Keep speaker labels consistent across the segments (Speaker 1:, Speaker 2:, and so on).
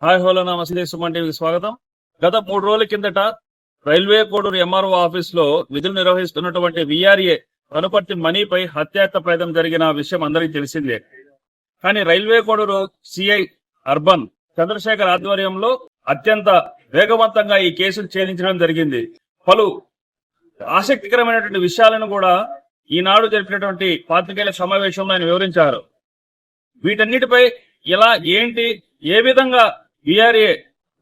Speaker 1: Hi hollow నమస్తే సుమన్ టీవీకి స్వాగతం. గత 3 రోజుల కిందట రైల్వే కోడూరు ఎంఆర్ఓ ఆఫీస్ లో విధులు నిర్వహిస్తున్నటువంటి విఆర్ఏ కనుపర్తి మనీపై హత్యాయత్న ప్రయత్నం జరిగిన విషయం అందరికీ తెలిసిందే. కానీ Railway Koduru CI urban Chandrashekar ఆధ్వర్యంలో అత్యంత వేగవంతంగా ఈ కేసును ఛేదించడం జరిగింది. పలు ఆసక్తికరమైనటువంటి విషయాలను కూడా ఈనాడు జరిపినటువంటి పాత్రికేయుల సమావేశంలో ఆయన వివరించారు. వీటన్నిటిపై ఇలా ఏంటి, ఏ విధంగా విఆర్ఏ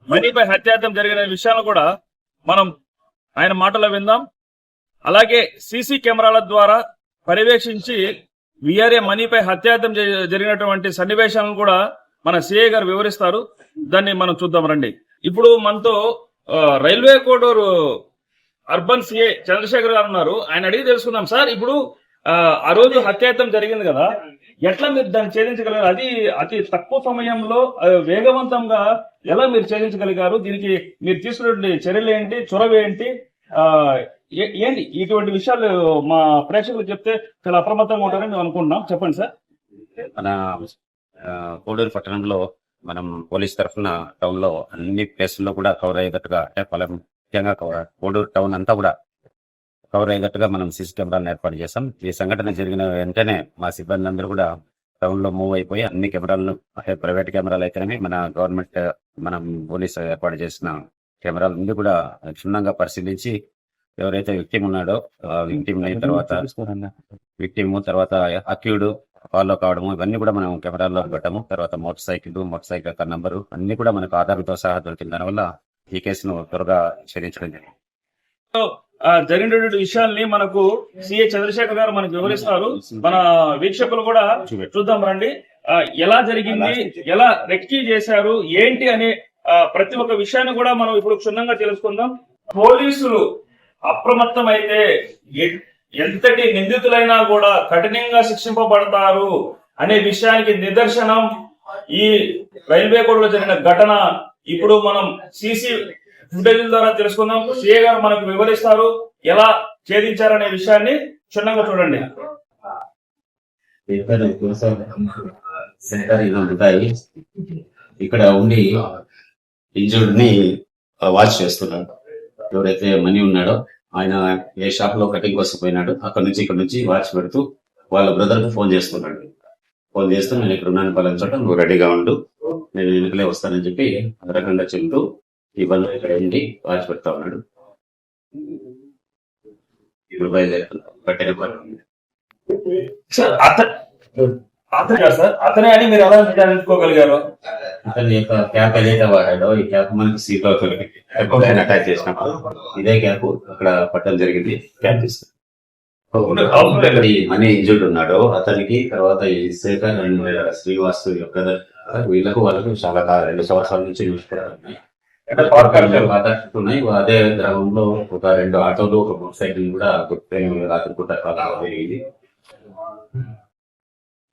Speaker 1: మనీపై హత్యాయత్నం జరిగిన విషయాలను కూడా మనం ఆయన మాటలో విందాం. అలాగే సీసీ కెమెరాల ద్వారా పర్యవేక్షించి విఆర్ఏ మనీపై హత్యాయత్నం జరిగినటువంటి సన్నివేశాలను కూడా మన సిఐ గారు వివరిస్తారు. దాన్ని మనం చూద్దాం రండి. ఇప్పుడు మనతో Railway Koduru urban CI Chandrashekar గారు ఉన్నారు. ఆయన అడిగి తెలుసుకుందాం. సార్, ఇప్పుడు ఆ రోజు హత్యాయత్నం జరిగింది కదా, ఎట్లా మీరు దాన్ని ఛేదించగలిగారు? అది అతి తక్కువ సమయంలో వేగవంతంగా ఎలా మీరు ఛేదించగలిగారు? దీనికి మీరు తీసుకునే చర్యలు ఏంటి, చొరవ ఏంటి, ఏంటి ఇటువంటి విషయాలు మా ప్రేక్షకులు చెప్తే చాలా అప్రమత్తంగా ఉంటారని మేము అనుకుంటున్నాం. చెప్పండి సార్.
Speaker 2: మన కోడూరు పట్టణంలో మనం పోలీస్ తరఫున టౌన్ లో అన్ని ప్లేసుల్లో కూడా కవర్ అయ్యేటట్టుగా, అంటే ముఖ్యంగా కోడూరు టౌన్ అంతా కూడా కవర్ అయ్యేటట్టుగా మనం సీసీ కెమెరాలను ఏర్పాటు చేస్తాం. ఈ సంఘటన జరిగిన వెంటనే మా సిబ్బంది అందరూ కూడా టౌన్ లో మూవ్ అయిపోయి అన్ని కెమెరాలను, ప్రైవేట్ కెమెరాలు అయితేనే మన గవర్నమెంట్ మనం పోలీసు ఏర్పాటు చేసిన కెమెరాలు అన్ని కూడా క్షుణ్ణంగా పరిశీలించి ఎవరైతే విక్టిమ్ ఉన్నాడో విక్టిమ్ అయిన తర్వాత అక్యూడ్ ఫాలో కావడము, ఇవన్నీ కూడా మనం కెమెరాల్లో పెట్టాము. తర్వాత మోటార్ సైకిల్ యొక్క నంబరు అన్ని కూడా మనకు ఆధార్తో సహా దొరికిన దానివల్ల ఈ కేసును త్వరగా ఛేదించడం జరిగింది.
Speaker 1: జరిగినటువంటి విషయాల్ని మనకు సిఐ చంద్రశేఖర్ గారు మనకు వివరిస్తారు. మన వీక్షకులు కూడా చూద్దాం రండి. ఎలా జరిగింది, ఎలా రెక్కి చేశారు, ఏంటి అనే ప్రతి ఒక్క విషయాన్ని కూడా మనం ఇప్పుడు క్షుణ్ణంగా తెలుసుకుందాం. పోలీసులు అప్రమత్తం అయితే ఎంతటి నిందితులైనా కూడా కఠినంగా శిక్షింపబడతారు అనే విషయానికి నిదర్శనం ఈ రైల్వే కోడలో జరిగిన ఘటన. ఇప్పుడు మనం సీసీ ఫుటేజ్ ద్వారా తెలుసుకుందాం. సిఏ గారు మనకు వివరిస్తారు ఎలా ఛేదించారనే విషయాన్ని క్షుణ్ణంగా చూడండి.
Speaker 2: ఇక్కడ ఉండి ఇంజూర్డ్ ని వాచ్ చేస్తున్నాడు. ఎవరైతే మనీ ఉన్నాడో ఆయన ఏ షాప్ లో కటింగ్ కోసం పోయినాడు, అక్కడ నుంచి వాచ్ పెడుతూ వాళ్ళ బ్రదర్ కు ఫోన్ చేస్తున్నాడు. ఫోన్ చేస్తూ నేను ఇక్కడ ఉన్నాను పలానా చోట, నువ్వు రెడీగా ఉండు, నేను వెనుకలే వస్తానని చెప్పి ఆ రకంగా చెబుతూ ఈ బంధు ఇక్కడ ఉండి వాచ్ పెడతా ఉన్నాడు. ఇప్పుడు
Speaker 1: అతనే అని మీరు ఎలా అనుకోగలిగారు?
Speaker 2: అతని యొక్క క్యాప్ ఏదైతే వాడాడో ఈ క్యాప్ మనకి సీట్ లో అటాచ్ చేసినప్పుడు ఇదే క్యాప్ అక్కడ పట్టడం జరిగింది. క్యాప్ తీసుకుని మనీ ఇంజూర్డ్ ఉన్నాడో అతనికి, తర్వాత ఈ శేఖర్ అండ్ శ్రీవాస్ యొక్క వాళ్ళకు చాలా 2 సంవత్సరాల నుంచి ఉన్నాయి. అదే గ్రామంలో ఒక 2 ఆటోలు, ఒక మోటార్ సైకిల్ కూడా రాత్రి పూట జరిగింది.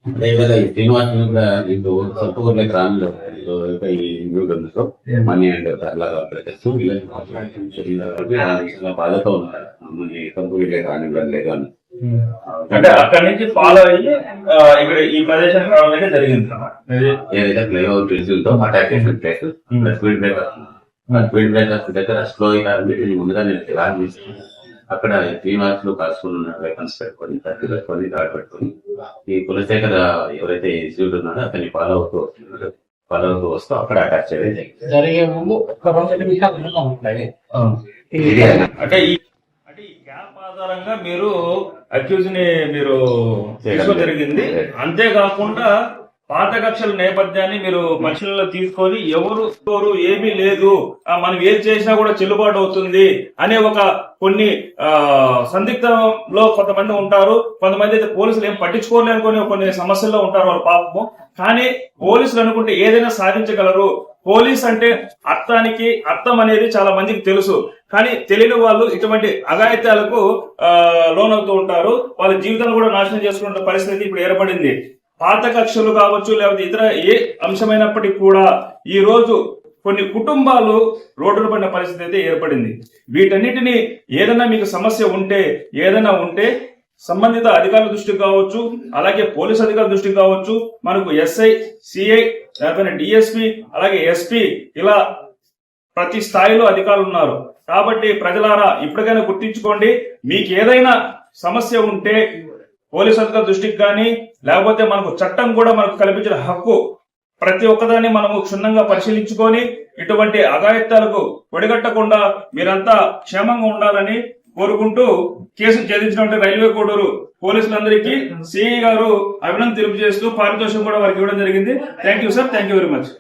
Speaker 2: అదేవిధంగా ఈ శ్రీనివాస్ కూడా వీళ్ళు సొంతూరులో గ్రామంలో మనీ అండ్ అలాగా బాధతో ఉన్నారు. కంప్లీట్ రానివ్వడం లేదు అని,
Speaker 1: అంటే అక్కడి నుంచి ఫాలో అయ్యి ఇక్కడ ఈ ప్రదేశానికి రావడం జరిగింది.
Speaker 2: ఏదైతే ఫ్లైఓవర్ బ్రిడ్జ్లతో అటాక్ చేసిన ప్లేస్ స్పీడ్ బ్రేకర్స్ దగ్గర స్లో ముందుగా నేను ప్లాన్ చేసి అక్కడ శ్రీనివాస్ లో కాసుకున్న వెపన్స్ పెట్టుకొని దాడి పెట్టుకొని ఈ కులశేఖర్ ఎవరైతే ఇన్స్టిట్యూట్ ఉన్నాడో అతన్ని ఫాలో అవుతూ వస్తూ అక్కడ అటాక్ చేయడం
Speaker 1: జరిగే ముందు అంటే ఈ క్యాప్ ఆధారంగా మీరు అక్యూజ్ ని మీరు జరిగింది. అంతేకాకుండా పాత కక్షల నేపథ్యాన్ని మీరు పరిశీలనలో తీసుకొని ఎవరు ఏమీ లేదు, మనం ఏం చేసినా కూడా చెల్లుబాటు అవుతుంది అనే కొన్ని సందిగ్ధంలో కొంతమంది ఉంటారు. కొంతమంది అయితే పోలీసులు ఏం పట్టించుకోలేని కొన్ని సమస్యల్లో ఉంటారు వాళ్ళ పాపము. కానీ పోలీసులు అనుకుంటే ఏదైనా సాధించగలరు. పోలీస్ అంటే అర్థం అనేది చాలా మందికి తెలుసు. కానీ తెలియని వాళ్ళు ఇటువంటి అఘాయిత్యాలకు లోనవుతూ ఉంటారు. వాళ్ళ జీవితాలు కూడా నాశనం చేసుకునే పరిస్థితి ఇప్పుడు ఏర్పడింది. పాత కక్షలు కావచ్చు, లేకపోతే ఇతర ఏ అంశమైనప్పటికీ కూడా ఈ రోజు కొన్ని కుటుంబాలు రోడ్డున పడిన పరిస్థితి అయితే ఏర్పడింది. వీటన్నిటిని ఏదైనా మీకు సమస్య ఉంటే సంబంధిత అధికారుల దృష్టికి కావచ్చు, అలాగే పోలీస్ అధికారుల దృష్టికి కావచ్చు, మనకు ఎస్ఐ, సిఐ, లేకపోతే డిఎస్పి, అలాగే ఎస్పీ, ఇలా ప్రతి స్థాయిలో అధికారులు ఉన్నారు. కాబట్టి ప్రజలారా ఇప్పటికైనా గుర్తించుకోండి. మీకు ఏదైనా సమస్య ఉంటే పోలీస్ అధికారుల దృష్టికి కానీ, లేకపోతే మనకు చట్టం కూడా మనకు కల్పించిన హక్కు, ప్రతి ఒక్కదాన్ని మనము క్షుణ్ణంగా పరిశీలించుకొని ఇటువంటి అఘాయిత్యాలకు ఒడిగట్టకుండా మీరంతా క్షేమంగా ఉండాలని కోరుకుంటూ కేసు ఛేదించినటువంటి రైల్వే కోడూరు పోలీసులందరికీ సిఐ గారు అభినందన తెలియజేస్తూ పారితోషికం కూడా వారికి ఇవ్వడం జరిగింది. Thank you sir, thank you very much.